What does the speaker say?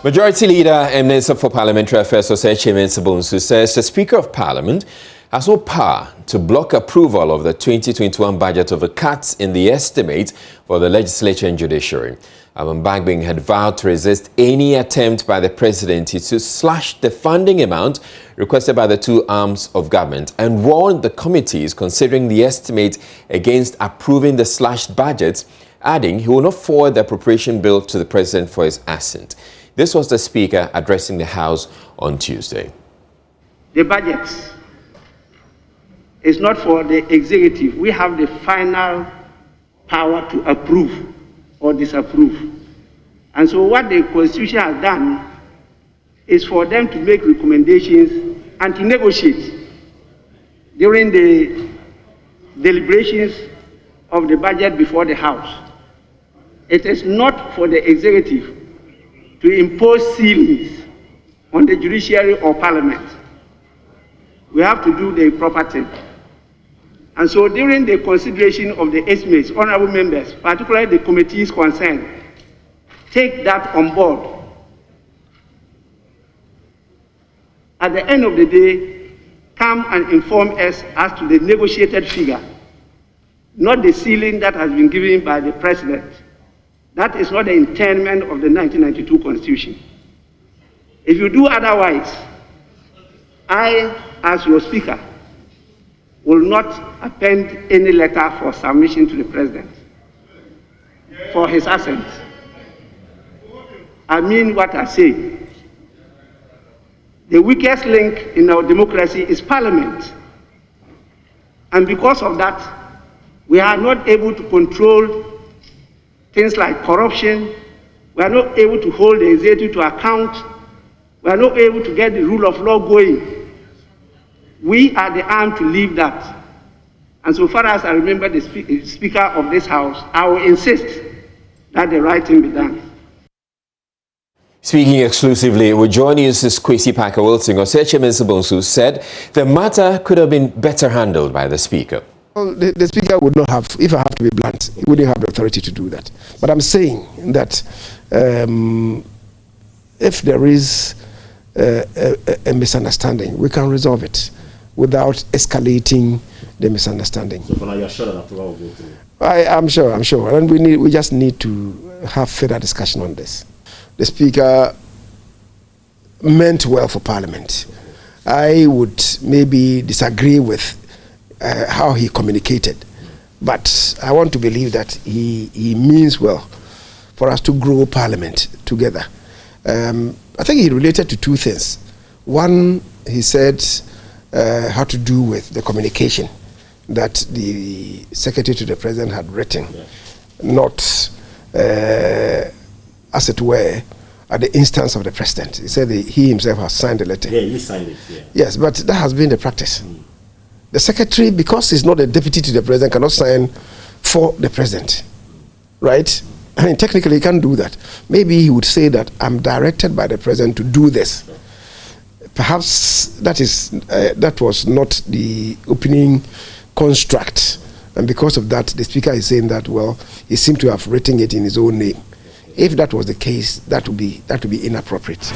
Majority Leader and Minister for Parliamentary Affairs, Osechi Mensah-Bonsu, says the Speaker of Parliament has no power to block approval of the 2021 budget over cuts in the estimate for the legislature and judiciary. Alban Bagbin had vowed to resist any attempt by the presidency to slash the funding amount requested by the two arms of government and warned the committees considering the estimate against approving the slashed budget, adding he will not forward the appropriation bill to the president for his assent. This was the Speaker addressing the House on Tuesday. The budget is not for the executive. We have the final power to approve or disapprove. And so what the Constitution has done is for them to make recommendations and to negotiate during the deliberations of the budget before the House. It is not for the executive to impose ceilings on the judiciary or parliament. We have to do the proper thing. And so during the consideration of the estimates, honorable members, particularly the committees concerned, take that on board. At the end of the day, come and inform us as to the negotiated figure, not the ceiling that has been given by the president. That is not the intendment of the 1992 Constitution. If you do otherwise, I, as your Speaker, will not append any letter for submission to the President for his assent. I mean what I say. The weakest link in our democracy is Parliament. And because of that, we are not able to control things like corruption. We are not able to hold the executive to account. We are not able to get the rule of law going. We are the arm to leave that. And so far as I remember the Speaker of this House, I will insist that the right thing be done. Speaking exclusively with Joy News' Kwesi Parker-Wilson, Osechi Mensah-Bonsu said the matter could have been better handled by the Speaker. Well, the Speaker would not have, if I have to be blunt, he wouldn't have the authority to do that. But I'm saying that if there is a misunderstanding, we can resolve it without escalating the misunderstanding. So for now, you're sure that approval will go through? I'm sure. And we just need to have further discussion on this. The Speaker meant well for Parliament. I would maybe disagree with how he communicated, but I want to believe that he means well for us to grow Parliament together. I think he related to two things. One, he said had to do with the communication that the Secretary to the President had written, not as it were at the instance of the President. He said he himself has signed the letter. Yeah, he signed it. Yeah. Yes, but that has been the practice. The Secretary, because he's not a deputy to the President, cannot sign for the President, right? I mean, technically he can't do that. Maybe he would say that I'm directed by the President to do this. Perhaps that was not the opening construct, and because of that, the Speaker is saying that, well, he seemed to have written it in his own name. If that was the case, that would be inappropriate.